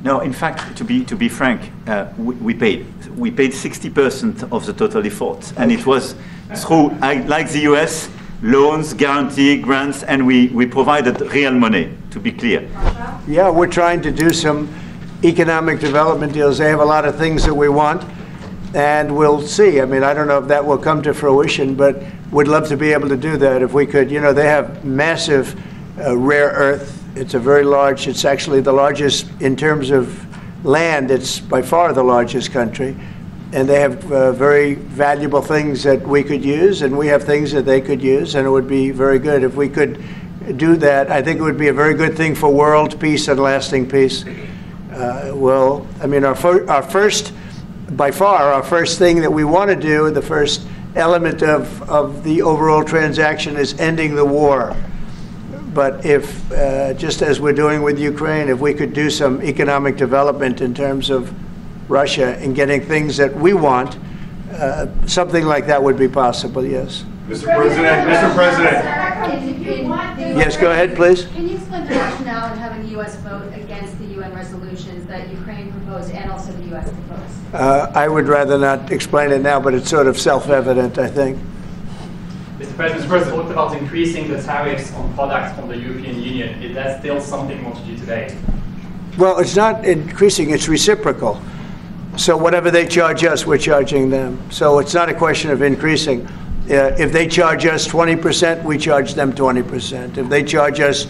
No, in fact, to be frank, we paid 60% of the total effort, and it was through, like the US, loans, guarantee, grants, and we provided real money, to be clear. Yeah, we're trying to do some economic development deals. They have a lot of things that we want, and we'll see. I mean, I don't know if that will come to fruition, but we'd love to be able to do that if we could. You know, they have massive rare earth. It's a very large, it's actually the largest in terms of land. It's by far the largest country. And they have very valuable things that we could use, and we have things that they could use, and it would be very good if we could do that. I think it would be a very good thing for world peace and lasting peace. Well, I mean, our first, by far, our first thing that we want to do, the first element of the overall transaction is ending the war. But if, just as we're doing with Ukraine, if we could do some economic development in terms of Russia and getting things that we want, something like that would be possible, yes. Mr. President, Mr. President. Yes, go ahead, please. Can you explain the rationale in having the U.S. vote against the UN resolutions that Ukraine proposed and also the U.S. proposed? I would rather not explain it now, but it's sort of self-evident, I think. Mr. President, what about increasing the tariffs on products from the European Union? Is that still something you want to do today? Well, it's not increasing, it's reciprocal. So whatever they charge us, we're charging them. So it's not a question of increasing. If they charge us 20%, we charge them 20%. If they charge us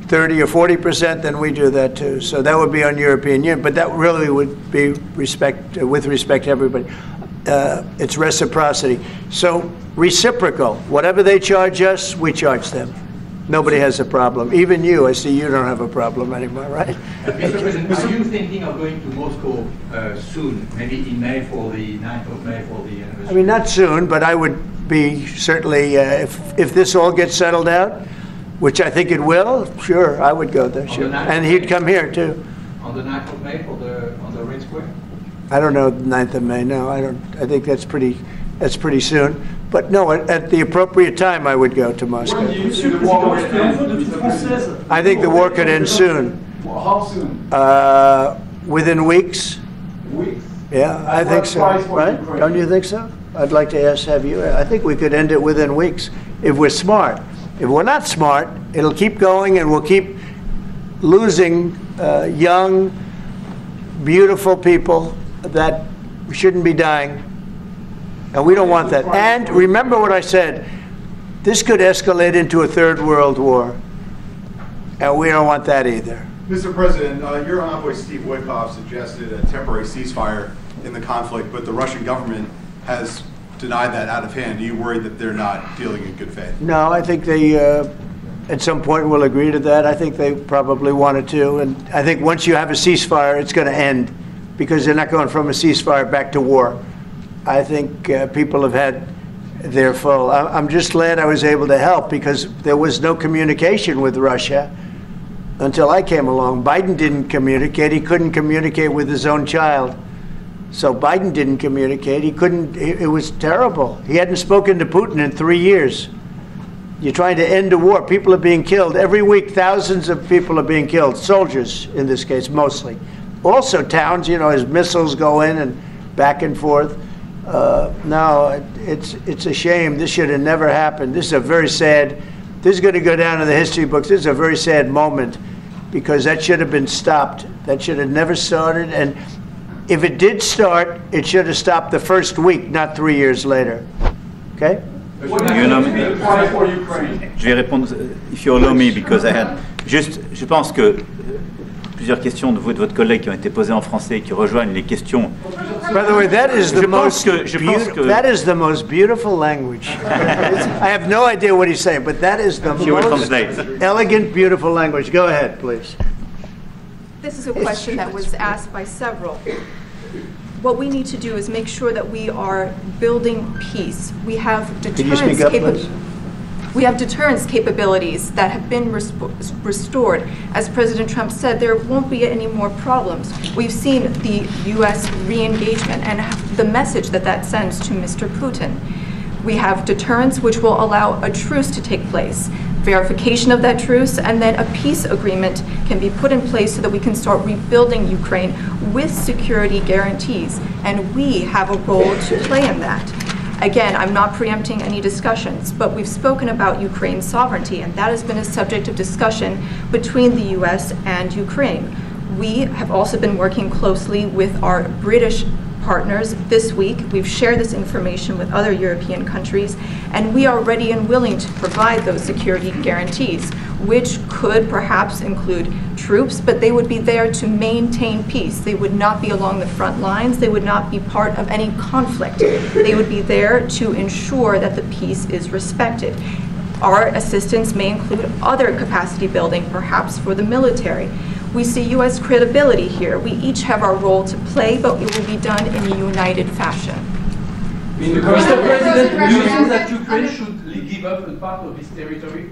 30 or 40%, then we do that too. So that would be on European Union, but that really would be with respect to everybody. It's reciprocity. So reciprocal. Whatever they charge us, we charge them. Nobody has a problem. Even you. I see you don't have a problem anymore, right? Mr. President, are you thinking of going to Moscow soon, maybe in May for the 9th of May for the anniversary? I mean, not soon, but I would be certainly, if this all gets settled out, which I think it will, sure, I would go there, sure. And he'd come here, too. On the 9th of May on the Red Square? I don't know the 9th of May, no, I don't. I think that's pretty soon. But no, at the appropriate time, I would go to Moscow. I think the war could end soon. How soon? Within weeks. Weeks? Yeah, I think so, right? Don't you think so? I'd like to have you. I think we could end it within weeks if we're smart. If we're not smart, it'll keep going and we'll keep losing young, beautiful people that shouldn't be dying. And we don't want that. And remember what I said, this could escalate into a third world war. And we don't want that either. Mr. President, your envoy Steve Witkoff suggested a temporary ceasefire in the conflict, but the Russian government has denied that out of hand. Are you worried that they're not dealing in good faith? No, I think they, at some point, will agree to that. I think they probably wanted to. And I think once you have a ceasefire, it's going to end, because they're not going from a ceasefire back to war. I think people have had their full. I'm just glad I was able to help, because there was no communication with Russia until I came along. Biden didn't communicate. He couldn't communicate with his own child. So Biden didn't communicate. He couldn't. It was terrible. He hadn't spoken to Putin in 3 years. You're trying to end a war. People are being killed. Every week, thousands of people are being killed. Soldiers, in this case, mostly. Also towns, you know, as missiles go in and back and forth. No, it's a shame. This should have never happened. This is a very sad, this is going to go down in the history books. This is a very sad moment, because that should have been stopped. That should have never started. And if it did start, it should have stopped the first week, not 3 years later. Okay? Je vais répondre, if you allow me, because I had juste, je pense que plusieurs questions de vous et de votre collègue qui ont été posées en français, qui rejoignent les questions. By the way, that is the most beautiful language. I have no idea what he's saying, but that is the most elegant, beautiful language. Go ahead, please. This is a question that was asked by several. What we need to do is make sure that we are building peace. We have deterrence capabilities that have been restored. As President Trump said, there won't be any more problems. We've seen the U.S. re-engagement and the message that that sends to Mr. Putin. We have deterrence, which will allow a truce to take place, verification of that truce, and then a peace agreement can be put in place so that we can start rebuilding Ukraine with security guarantees. And we have a role to play in that. Again, I'm not preempting any discussions, but we've spoken about Ukraine's sovereignty, and that has been a subject of discussion between the US and Ukraine. We have also been working closely with our British partners this week. We've shared this information with other European countries, and we are ready and willing to provide those security guarantees, which could perhaps include troops, but they would be there to maintain peace. They would not be along the front lines. They would not be part of any conflict. They would be there to ensure that the peace is respected. Our assistance may include other capacity building, perhaps for the military. We see U.S. credibility here. We each have our role to play, but it will be done in a united fashion. Mr. President, do you think that Ukraine should give up a part of its territory?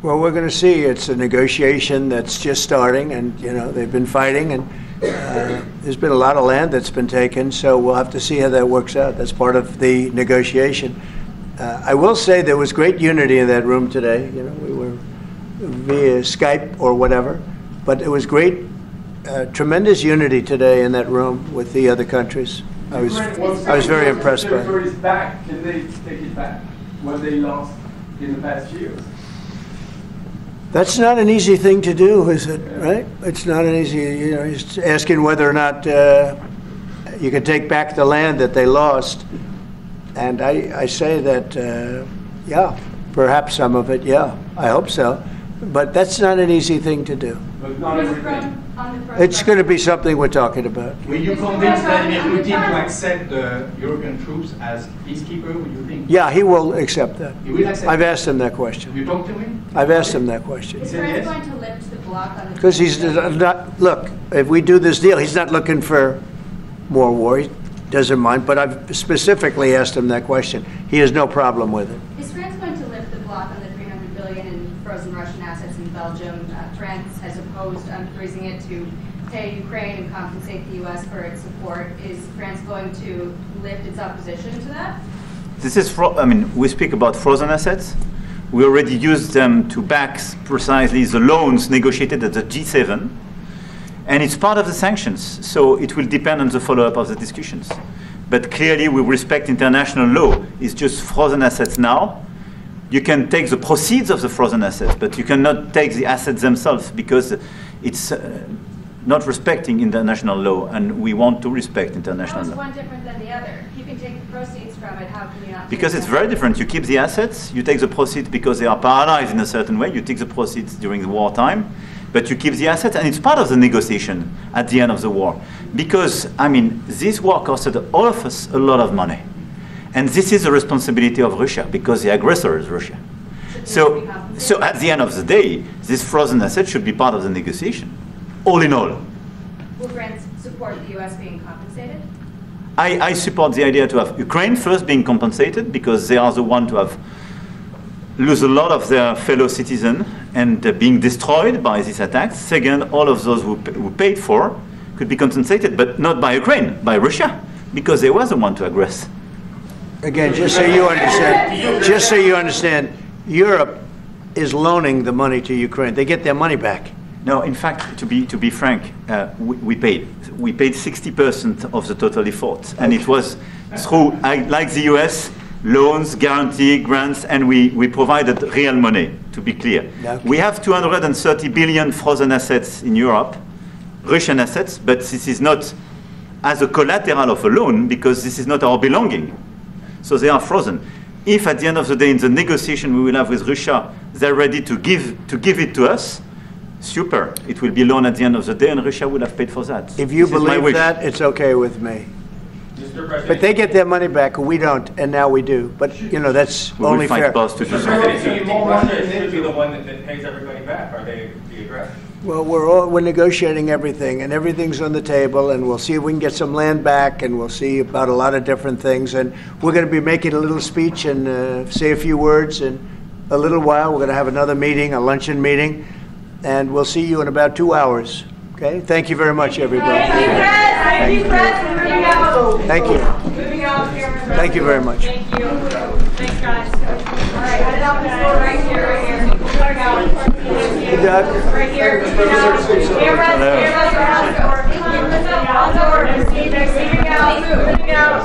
Well, we're going to see. It's a negotiation that's just starting, and they've been fighting, and there's been a lot of land that's been taken. So we'll have to see how that works out. That's part of the negotiation. I will say there was great unity in that room today. We were via Skype or whatever, but it was great, tremendous unity today in that room with the other countries. I was very impressed by it. Territory is back. Can they take it back? What they lost in the past years? That's not an easy thing to do, is it? Right? It's not an easy. He's asking whether or not you can take back the land that they lost, and I say that yeah, perhaps some of it. Yeah, I hope so, but that's not an easy thing to do. But not everything. It's going to be something we're talking about. Will you convince Vladimir Putin to accept the European troops as peacekeeper? Will you think? Yeah, he will accept that. He will accept. I've asked him that question. You talked to him? I've asked him that question. Is France going to lift the block on the? Because he's not. Look, if we do this deal, he's not looking for more war. He doesn't mind. But I've specifically asked him that question. He has no problem with it. Is France going to lift the block on the $300 billion in frozen Russian assets in Belgium? France has opposed unfreezing it to pay Ukraine and compensate the U.S. for its support. Is France going to lift its opposition to that? This is, we speak about frozen assets. We already used them to back precisely the loans negotiated at the G7. And it's part of the sanctions. So it will depend on the follow-up of the discussions. But clearly, we respect international law. It's just frozen assets now. You can take the proceeds of the frozen assets, but you cannot take the assets themselves because it's not respecting international law, and we want to respect international law. How is one different than the other? You can take the proceeds from it, how can you not? Because it's very different. You keep the assets, you take the proceeds because they are paralyzed in a certain way, you take the proceeds during the wartime, but you keep the assets, and it's part of the negotiation at the end of the war. Because, this war costed all of us a lot of money. And this is the responsibility of Russia, because the aggressor is Russia. So at the end of the day, this frozen asset should be part of the negotiation, all in all. Will France support the U.S. being compensated? I support the idea to have Ukraine first being compensated, because they are the one to have lose a lot of their fellow citizens and being destroyed by these attacks. Second, all of those who paid for could be compensated, but not by Ukraine, by Russia, because they were the one to aggress. Again, just so you understand, Europe is loaning the money to Ukraine. They get their money back. No, in fact, to be frank, we paid 60% of the total effort, and it was through, like the US, loans, guarantee, grants, and we provided real money. To be clear, okay. We have 230 billion frozen assets in Europe, Russian assets, but this is not as a collateral of a loan because this is not our belonging. So they are frozen. If at the end of the day, in the negotiation we will have with Russia, they're ready to give it to us, super. It will be loan at the end of the day, and Russia will have paid for that. If you believe that, it's okay with me. But they get their money back, we don't, and now we do. But that's only fair. To do so. Russia be the one that pays everybody back? Are they the aggressor? Well, we're negotiating everything, and everything's on the table, and we'll see if we can get some land back, and we'll see about a lot of different things. And we're going to be making a little speech and say a few words. In a little while, we're going to have another meeting, a luncheon meeting, and we'll see you in about 2 hours. Okay? Thank you very much, everybody. Thank you, Fred. Moving out. Thank you. Moving out. Thank you very much. Thank you. Thanks, guys. All right, headed out the door right here, right here. Moving out. Thank you. Hey, Doug. Right here. Moving out. Cameras are out the door.